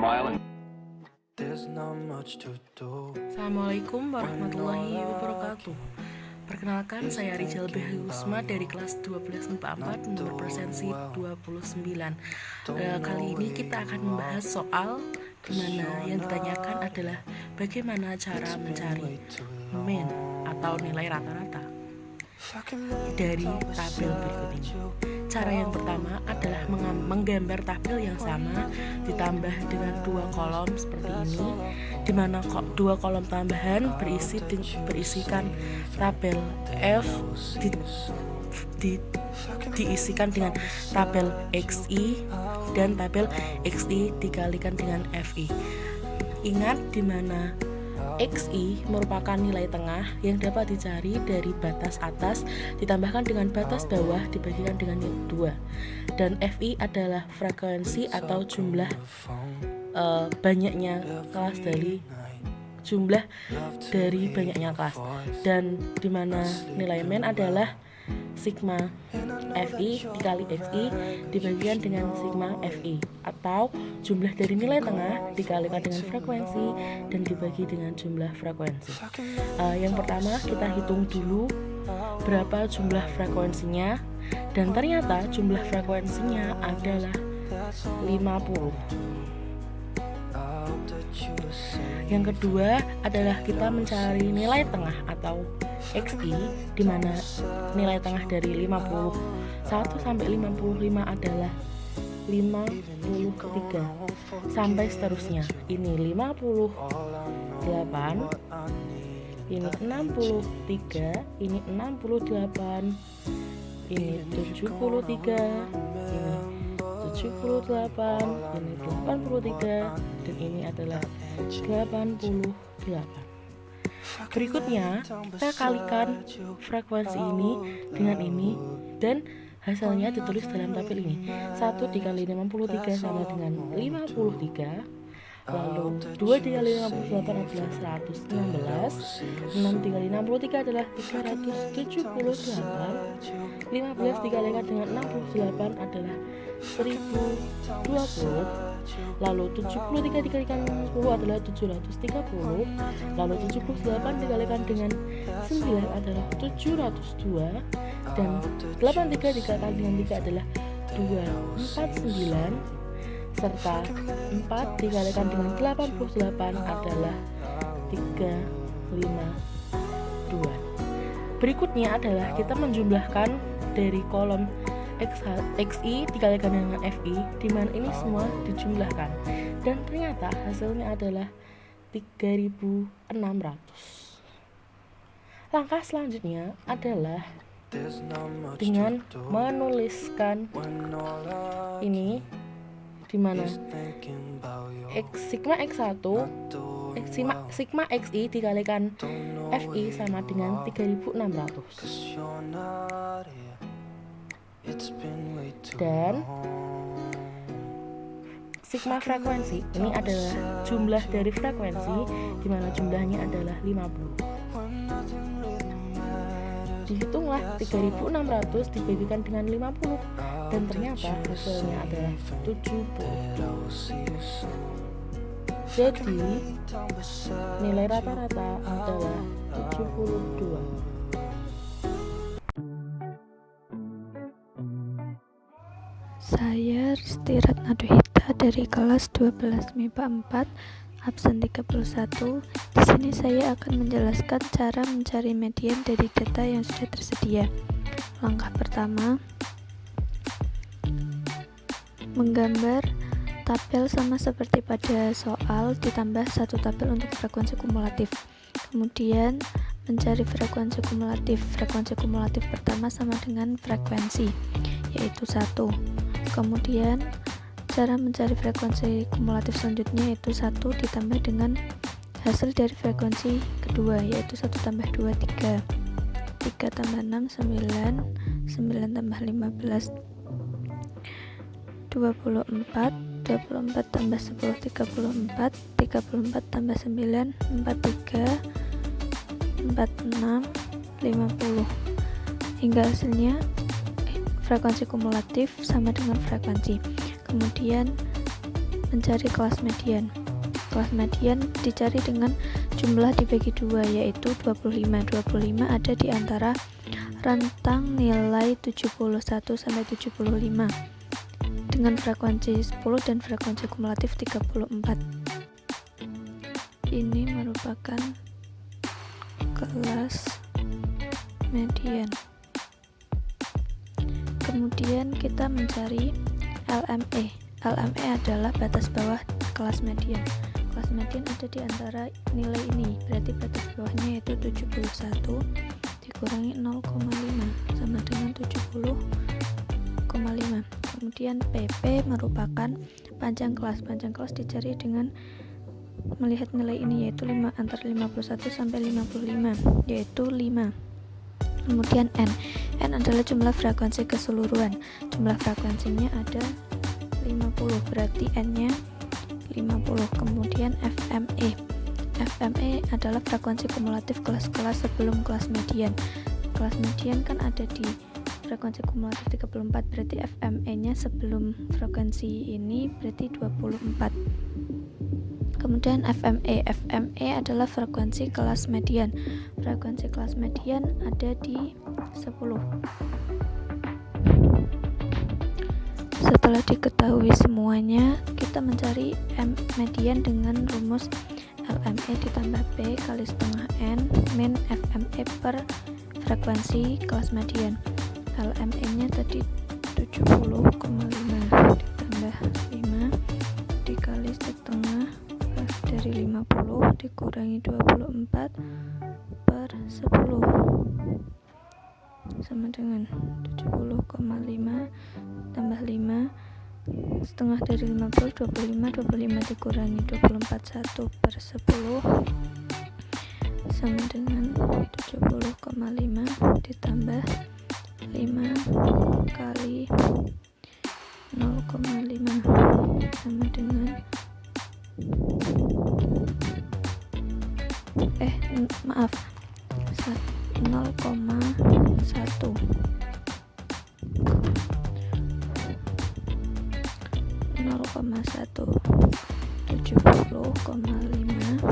mile. Assalamualaikum warahmatullahi wabarakatuh. Perkenalkan, saya Rizal Behausma dari kelas 12 MIPA 4 nomor presensi 29. Kali ini kita akan membahas soal dimana yang ditanyakan adalah bagaimana cara mencari mean atau nilai rata-rata dari tabel berikut ini. Cara yang pertama adalah menggambar tabel yang sama ditambah dengan dua kolom seperti ini, di mana dua kolom tambahan berisikan tabel F diisikan dengan tabel XI dan tabel XI dikalikan dengan FI. Ingat di mana XI merupakan nilai tengah yang dapat dicari dari batas atas ditambahkan dengan batas bawah dibagikan dengan 2, dan FI adalah frekuensi atau jumlah banyaknya kelas dari jumlah dari banyaknya kelas, dan dimana nilai mean adalah sigma FI dikali XI dibagikan dengan sigma FI, atau jumlah dari nilai tengah dikalikan dengan frekuensi dan dibagi dengan jumlah frekuensi. Yang pertama kita hitung dulu berapa jumlah frekuensinya, dan ternyata jumlah frekuensinya adalah 50. Yang kedua adalah kita mencari nilai tengah atau XI, di mana nilai tengah dari 51 sampai 55 adalah 53 sampai seterusnya. Ini 58, ini 63, ini 68, ini 73, ini 78, ini 83, dan ini adalah 88. Berikutnya kita kalikan frekuensi ini dengan ini, dan hasilnya ditulis dalam tabel ini. 1 dikali 53 sama dengan 53, lalu 2 dikali 58 adalah 116, 6 dikali 63 adalah 378, 15 dikalikan dengan 68 adalah 1020, lalu 73 dikalikan 10 adalah 730, lalu 78 dikalikan dengan 9 adalah 702, dan 83 dikalikan dengan 3 adalah 249, serta 4 dikalikan dengan 88 adalah 352. Berikutnya adalah kita menjumlahkan dari kolom XI dikalikan dengan FI, di mana ini semua dijumlahkan, dan ternyata hasilnya adalah 3600. Langkah selanjutnya adalah dengan menuliskan ini, di mana sigma X1 sigma XI dikalikan FI sama dengan 3600, dan sigma frekuensi ini adalah jumlah dari frekuensi, di mana jumlahnya adalah 50. Dihitunglah 3600 dibagikan dengan 50, dan ternyata hasilnya adalah 70. Jadi nilai rata-rata adalah 72. Saya Risti Ratnaduhita dari kelas 12 MIPA 4 absen 31. Di sini saya akan menjelaskan cara mencari median dari data yang sudah tersedia. Langkah pertama, menggambar tabel sama seperti pada soal ditambah satu tabel untuk frekuensi kumulatif. Kemudian mencari frekuensi kumulatif. Frekuensi kumulatif pertama sama dengan frekuensi, yaitu 1. Kemudian cara mencari frekuensi kumulatif selanjutnya yaitu 1 ditambah dengan hasil dari frekuensi kedua, yaitu 1 tambah 2, 3, 3 tambah 6, 9, 9 tambah 15, 24, 24 tambah 10, 34, 34 tambah 9, 43, 46, 50, hingga hasilnya frekuensi kumulatif sama dengan frekuensi. Kemudian mencari kelas median. Kelas median dicari dengan jumlah dibagi 2, yaitu 25. 25 ada di antara rentang nilai 71 sampai 75 dengan frekuensi 10 dan frekuensi kumulatif 34. Ini merupakan kelas median. Kemudian kita mencari LME. LME adalah batas bawah kelas median. Kelas median ada di antara nilai ini, berarti batas bawahnya yaitu 71 dikurangi 0,5 sama dengan 70,5. Kemudian PP merupakan panjang kelas. Panjang kelas dicari dengan melihat nilai ini, yaitu antara 51 sampai 55, yaitu 5. Kemudian N adalah jumlah frekuensi keseluruhan. Jumlah frekuensinya ada 50, berarti N-nya 50. Kemudian FME adalah frekuensi kumulatif kelas-kelas sebelum kelas median. Kelas median kan ada di frekuensi kumulatif 34, berarti FME-nya sebelum frekuensi ini berarti 24. Kemudian FME adalah frekuensi kelas median. Frekuensi kelas median ada di 10. Setelah diketahui semuanya, kita mencari M median dengan rumus LME ditambah P kali setengah N min FME per frekuensi kelas median. LME-nya tadi 70,5 ditambah 5 dikali setengah dari 50 dikurangi 24 per 10 sama dengan 70,5 tambah 5 setengah dari 50 25 dikurangi 24 1 per 10 sama dengan 70,5 ditambah 5 kali 0,5 sama dengan 0,1 70,5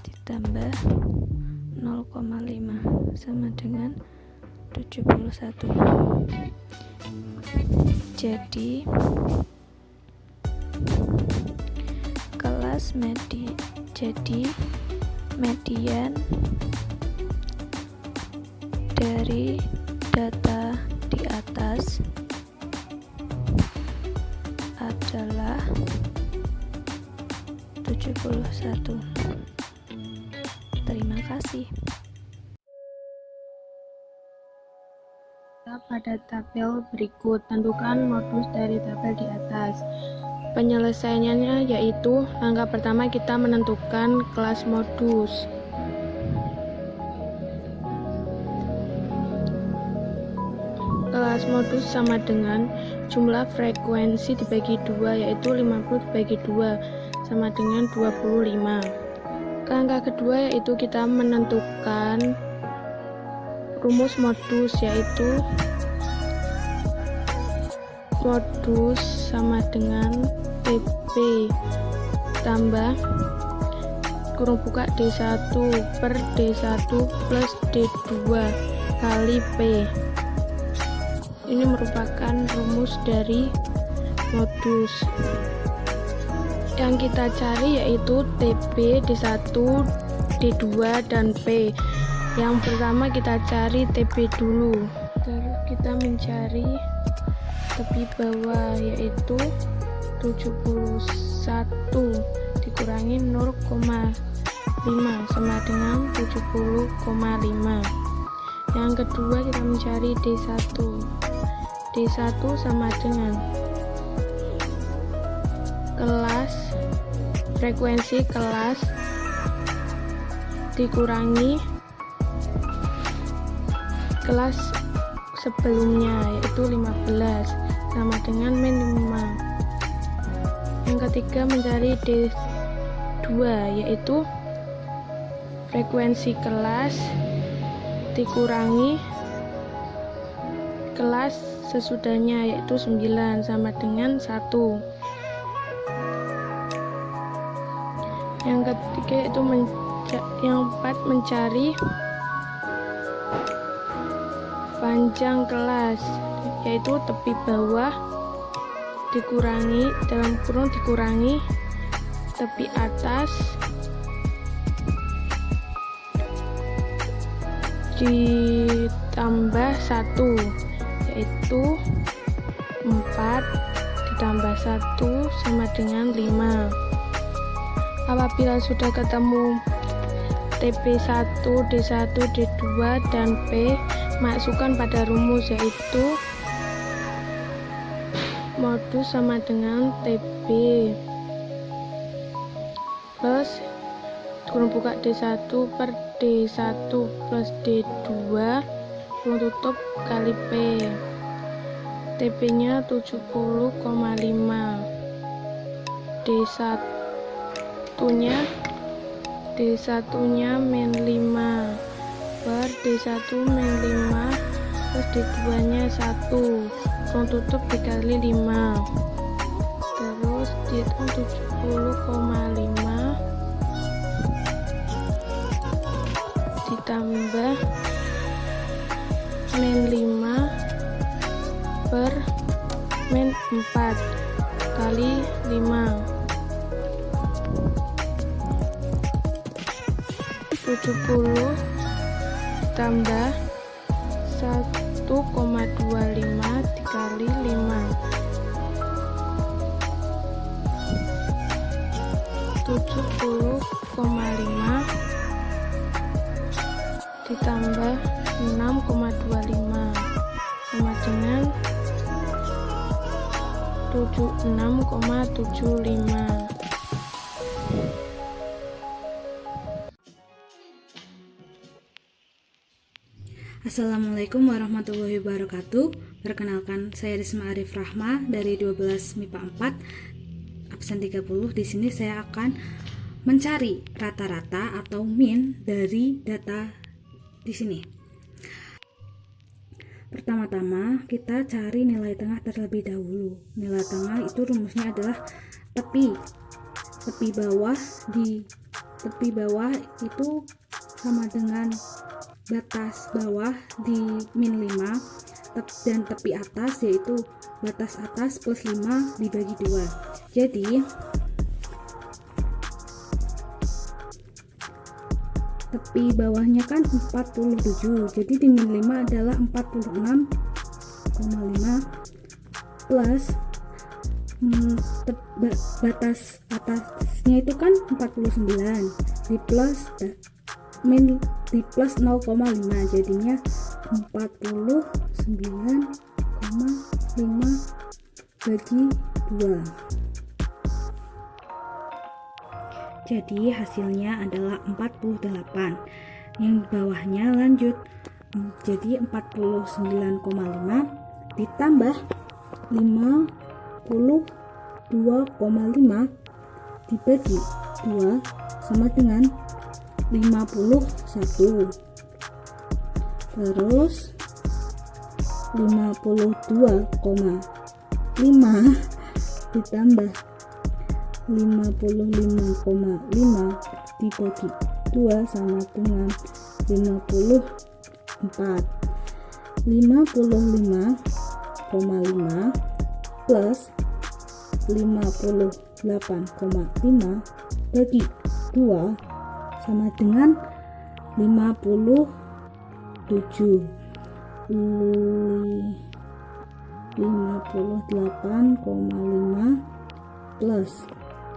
ditambah 0,5 sama dengan 71. Jadi median dari data di atas adalah 71. Terima kasih. Pada tabel berikut, tentukan modus dari tabel di atas. Penyelesaiannya yaitu langkah pertama kita menentukan kelas modus. Kelas modus sama dengan jumlah frekuensi dibagi 2, yaitu 50 dibagi 2 sama dengan 25. Langkah kedua yaitu kita menentukan rumus modus, yaitu modus sama dengan TP tambah kurung buka D1 per D1 plus D2 kali P. Ini merupakan rumus dari modus. Yang kita cari yaitu TP, D1, D2, dan P. Yang pertama kita cari TP dulu. Terus kita mencari tepi bawah, yaitu 71 dikurangi 0,5 sama dengan 70,5. Yang kedua kita mencari D1. D1 sama dengan frekuensi kelas dikurangi kelas sebelumnya, yaitu 15 sama dengan min 5. Yang ketiga mencari D2, yaitu frekuensi kelas dikurangi kelas sesudahnya, yaitu 9 sama dengan 1. Yang ketiga itu yang empat mencari panjang kelas, yaitu tepi bawah dikurangi tepi atas ditambah 1, yaitu 4 ditambah 1 sama dengan 5. Apabila sudah ketemu TP1, D1, D2, dan P, masukkan pada rumus, yaitu modus sama dengan TB plus kurung buka D1 per D1 plus D2 kurung tutup kali P. TB nya 70,5, D1 nya min 5 per D1 min 5 plus D2 nya 1 kurung tutup dikali 5, terus dihitung 70,5 ditambah min 5 per min 4 kali 5, 70 tambah 1,25 dikali 5, 70,5 ditambah 6,25 sama dengan 76,75. Assalamualaikum warahmatullahi wabarakatuh. Perkenalkan, saya Risma Arif Rahma dari 12 MIPA 4 absen 30. Di sini saya akan mencari rata-rata atau min dari data di sini. Pertama-tama kita cari nilai tengah terlebih dahulu. Nilai tengah itu rumusnya adalah tepi bawah itu sama dengan batas bawah di min 5 dan tepi atas yaitu batas atas plus 5 dibagi 2. Jadi tepi bawahnya kan 47, jadi di min 5 adalah 46,5 plus batas atasnya itu kan 49 di plus 0,5, jadinya 49,5 bagi 2. Jadi hasilnya adalah 48. Yang di bawahnya lanjut, jadi 49,5 ditambah 52,5 dibagi 2 sama dengan 51. Terus 52,5 ditambah 55,5 dibagi 2 sama dengan 54. 55,5 plus 58,5 bagi 2 sama dengan 57. 58,5 plus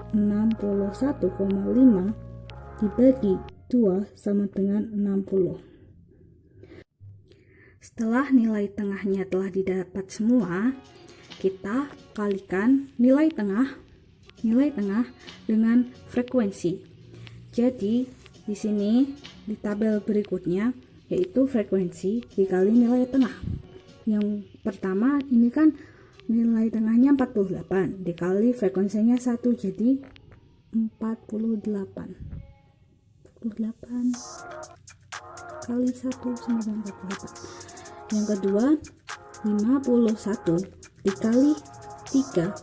61,5 dibagi 2 sama dengan 60. Setelah nilai tengahnya telah didapat semua, kita kalikan nilai tengah dengan frekuensi. Jadi di sini di tabel berikutnya yaitu frekuensi dikali nilai tengah. Yang pertama ini kan nilai tengahnya 48 dikali frekuensinya 1, jadi 48 kali 1 sama dengan 48. Yang kedua 51 dikali 3,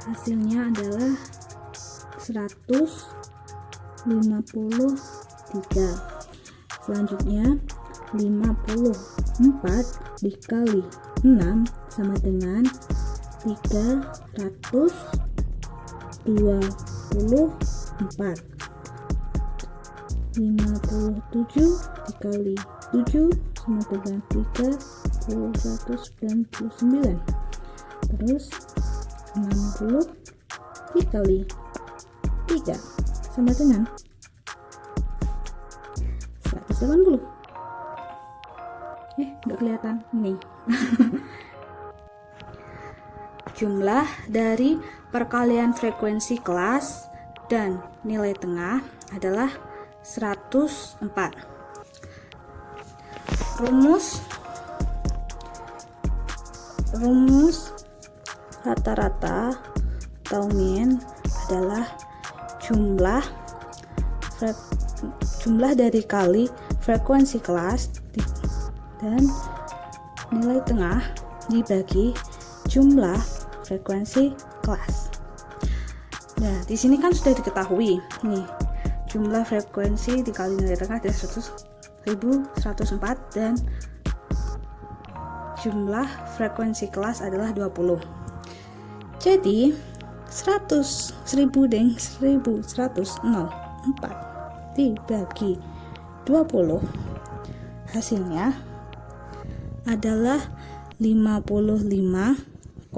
hasilnya adalah 153. Selanjutnya 54 dikali 6 sama dengan 324. 57 dikali 7 sama dengan 199. Terus 60 dikali 3 sama dengan 180. Nggak kelihatan nih. Jumlah dari perkalian frekuensi kelas dan nilai tengah adalah 104. Rumus rata-rata atau min adalah jumlah dari kali frekuensi kelas dan nilai tengah dibagi jumlah frekuensi kelas. Nah, di sini kan sudah diketahui nih, jumlah frekuensi dikali nilai tengah adalah 1104 dan jumlah frekuensi kelas adalah 20. Jadi 1104 dibagi 20 hasilnya adalah 55,2.